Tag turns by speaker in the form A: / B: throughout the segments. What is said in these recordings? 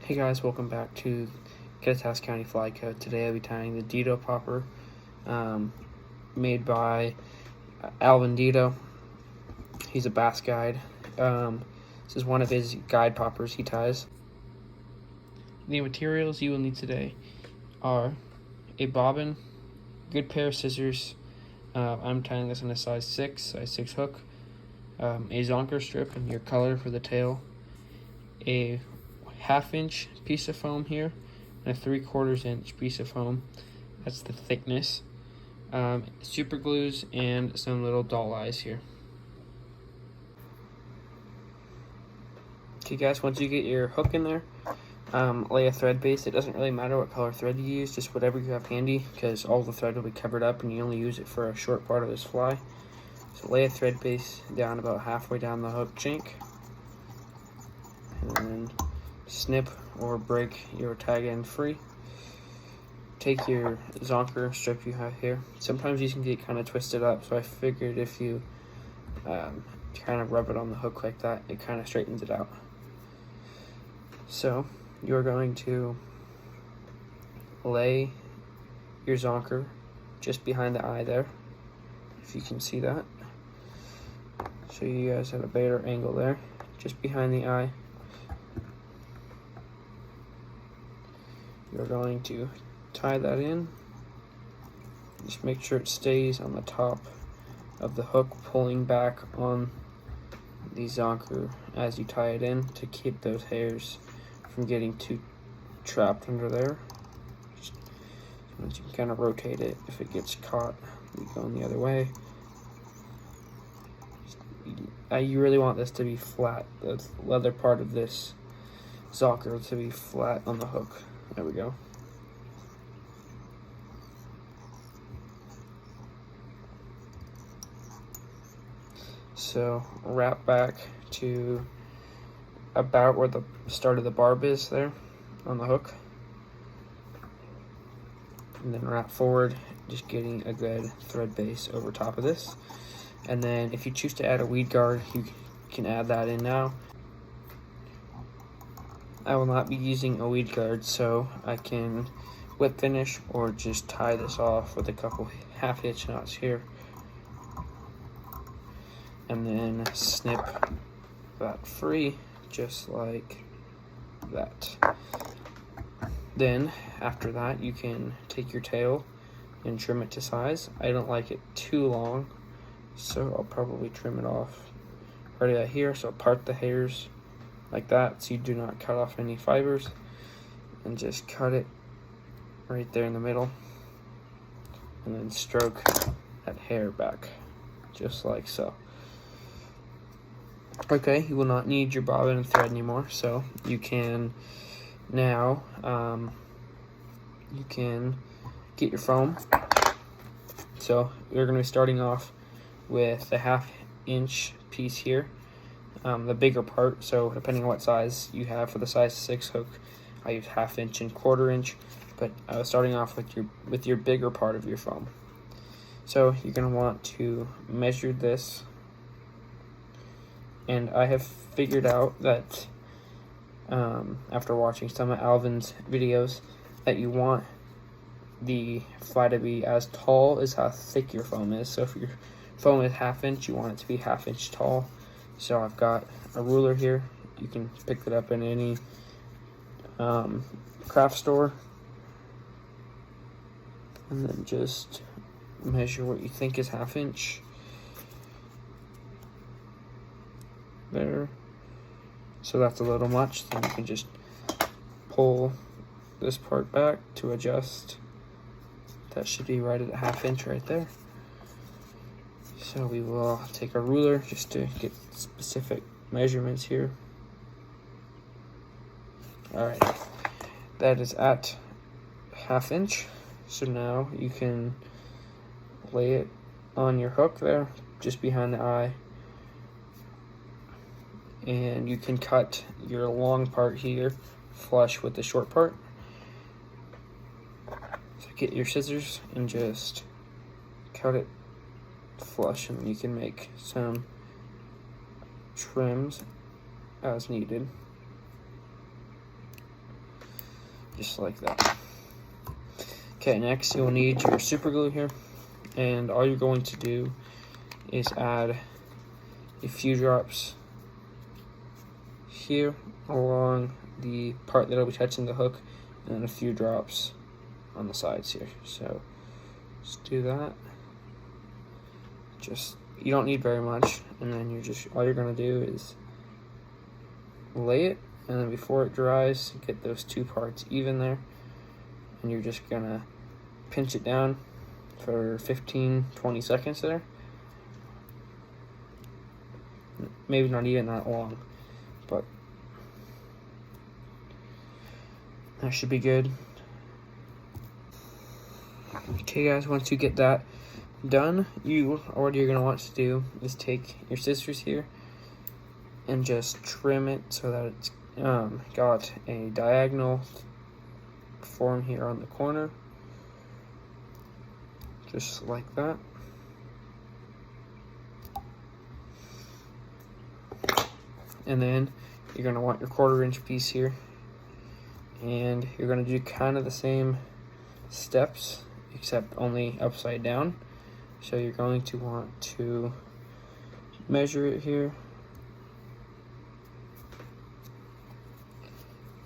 A: Hey guys, welcome back to Dedeaux County Fly Code. Today I'll be tying the Dedeaux popper made by Alvin Dedeaux. He's a bass guide. This is one of his guide poppers he ties. The materials you will need today are a bobbin, good pair of scissors. I'm tying this on a size 6 hook, a zonker strip in your color for the tail, a 1/2 inch piece of foam here, and a 3/4 inch piece of foam. That's the thickness. Super glues and some little doll eyes here. Okay guys, once you get your hook in there, lay a thread base. It doesn't really matter what color thread you use, just whatever you have handy, because all the thread will be covered up and you only use it for a short part of this fly. So lay a thread base down about halfway down the hook chink, and then snip or break your tag end free. Take your zonker strip you have here. Sometimes these can get kind of twisted up, so I figured if you kind of rub it on the hook like that, it kind of straightens it out. So you're going to lay your zonker just behind the eye there, if you can see that. So you guys have a better angle there, just behind the eye. You're going to tie that in. Just make sure it stays on the top of the hook, pulling back on the zonker as you tie it in to keep those hairs from getting too trapped under there. Just once you can kind of rotate it, if it gets caught, you go the other way. You really want this to be flat, the leather part of this zonker to be flat on the hook. There we go. So wrap back to about where the start of the barb is there on the hook, and then wrap forward, just getting a good thread base over top of this. And then if you choose to add a weed guard, you can add that in now. I will not be using a weed guard, so I can whip finish or just tie this off with a couple 1/2 hitch knots here, and then snip that free just like that. Then after that, you can take your tail and trim it to size. I don't like it too long, so I'll probably trim it off right out here. So part the hairs like that, so you do not cut off any fibers, and just cut it right there in the middle, and then stroke that hair back just like so. Okay, you will not need your bobbin and thread anymore, so you can now you can get your foam. So you're going to be starting off with a 1/2 inch piece here, the bigger part. So depending on what size you have, for the size 6 hook, I use 1/2 inch and 1/4 inch, but I was starting off with your bigger part of your foam. So you're going to want to measure this, and I have figured out that after watching some of Alvin's videos, that you want the fly to be as tall as how thick your foam is. So if your foam is 1/2 inch, you want it to be 1/2 inch tall. So I've got a ruler here. You can pick it up in any craft store, and then just measure what you think is 1/2 inch there. So that's a little much. Then you can just pull this part back to adjust. That should be right at a 1/2 inch right there. So we will take a ruler just to get specific measurements here. Alright, that is at 1/2 inch. So now you can lay it on your hook there, just behind the eye. And you can cut your long part here flush with the short part. So get your scissors and just cut it flush, and then you can make some trims as needed. just like that. Okay, next you'll need your super glue here, and all you're going to do is add a few drops here along the part that'll be touching the hook, and then a few drops on the sides here. So just do that. Just, you don't need very much, and then all you're gonna do is lay it, and then before it dries, get those two parts even there, and you're just gonna pinch it down for 15-20 seconds there. Maybe not even that long, but that should be good. Okay guys, once you get that done, what you're gonna want to do is take your scissors here and just trim it so that it's got a diagonal form here on the corner, just like that. And then you're gonna want your 1/4-inch piece here, and you're gonna do kind of the same steps except only upside down. So you're going to want to measure it here.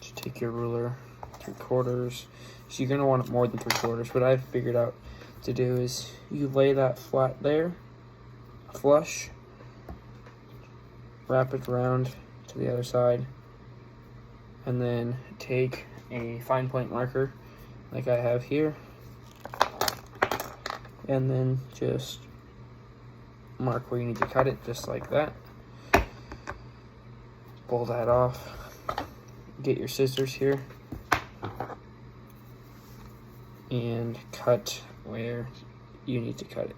A: Just take your ruler, 3/4. So you're gonna want it more than 3/4. What I've figured out to do is you lay that flat there, flush, wrap it around to the other side, and then take a fine point marker like I have here, and then just mark where you need to cut it, just like that. Pull that off. Get your scissors here and cut where you need to cut it,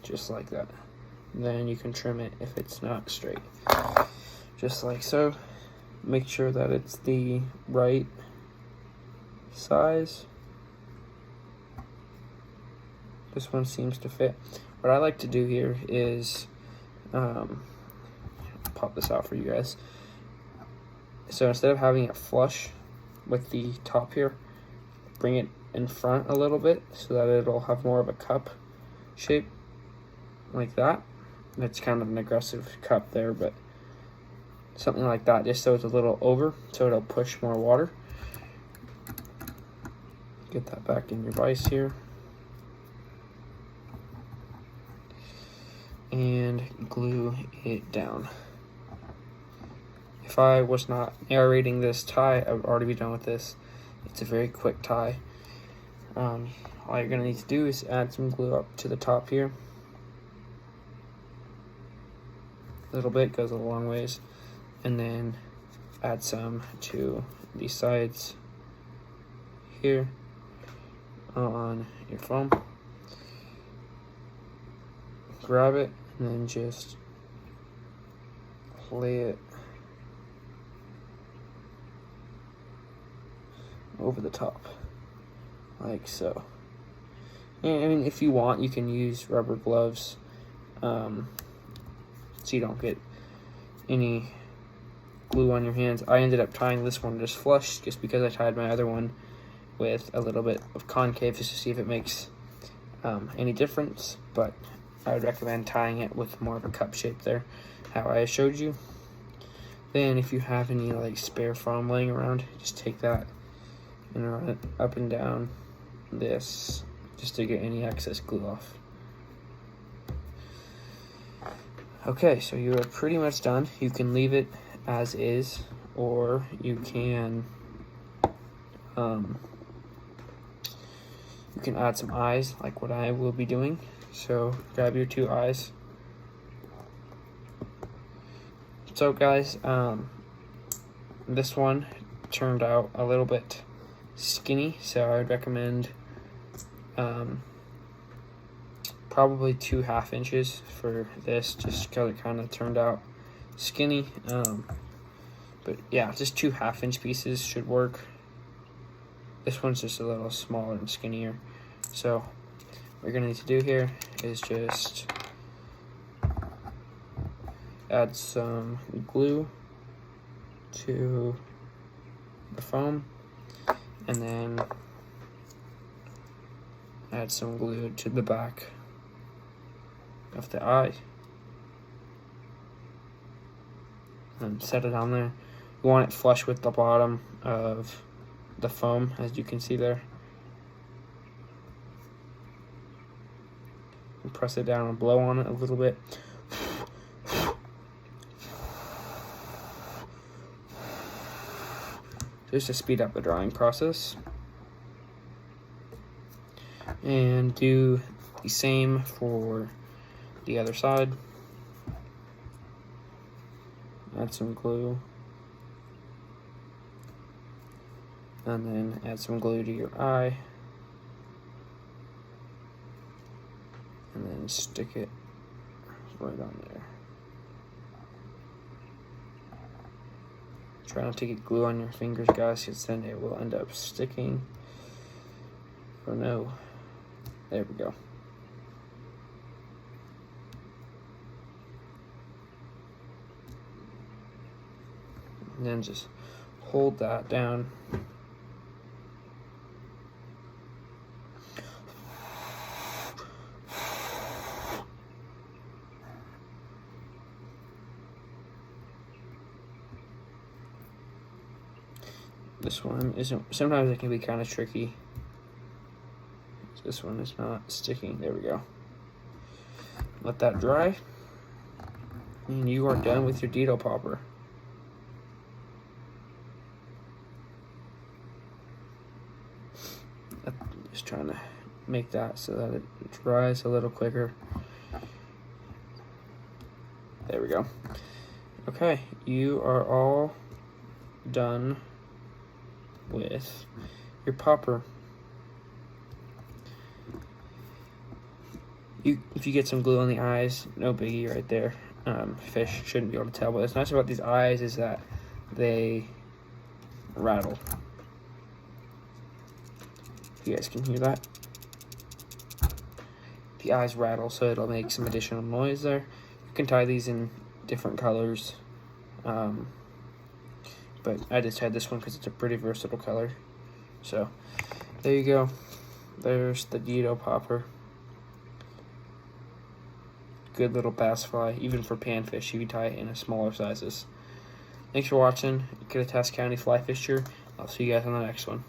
A: just like that. Then you can trim it if it's not straight, just like so. Make sure that it's the right size. This one seems to fit. What I like to do here is pop this out for you guys. So instead of having it flush with the top here, bring it in front a little bit so that it'll have more of a cup shape, like that. That's kind of an aggressive cup there, but something like that, just so it's a little over, so it'll push more water. Get that back in your vise here. And glue it down. If I was not narrating this tie, I would already be done with this. It's a very quick tie. All you're gonna need to do is add some glue up to the top here. A little bit goes a long ways. And then add some to the sides here on your foam. Grab it and then just lay it over the top, like so. And I mean, if you want, you can use rubber gloves, so you don't get any glue on your hands. I ended up tying this one just flush, just because I tied my other one with a little bit of concave just to see if it makes any difference, but I would recommend tying it with more of a cup shape there, how I showed you. Then if you have any like spare foam laying around, just take that and run it up and down this just to get any excess glue off. Okay, so you are pretty much done. You can leave it as is, or you can add some eyes like what I will be doing. So grab your 2 eyes. So guys, this one turned out a little bit skinny, so I would recommend probably 2 1/2 inches for this, just because it kind of turned out skinny. But yeah, just 2 1/2-inch pieces should work. This one's just a little smaller and skinnier. So what you're gonna need to do here is just add some glue to the foam, and then add some glue to the back of the eye and set it on there. You want it flush with the bottom of the foam, as you can see there. And press it down and blow on it a little bit. Just to speed up the drying process. And do the same for the other side. Add some glue. And then add some glue to your eye. And then stick it right on there. Try not to get glue on your fingers, guys, because then it will end up sticking. Oh no. There we go. And then just hold that down. This one isn't, sometimes it can be kind of tricky. This one is not sticking. There we go. Let that dry. And you are done with your Dedeaux popper. Just trying to make that so that it dries a little quicker. There we go. Okay, you are all done with your popper. If you get some glue on the eyes, no biggie right there. Fish shouldn't be able to tell, but what's nice about these eyes is that they rattle. If you guys can hear that. The eyes rattle, so it'll make some additional noise there. You can tie these in different colors. But I just had this one because it's a pretty versatile color. So, there you go. There's the Dedeaux popper. Good little bass fly, even for panfish, you can tie it in smaller sizes. Thanks for watching. Dedeaux County Fly Fisher. I'll see you guys on the next one.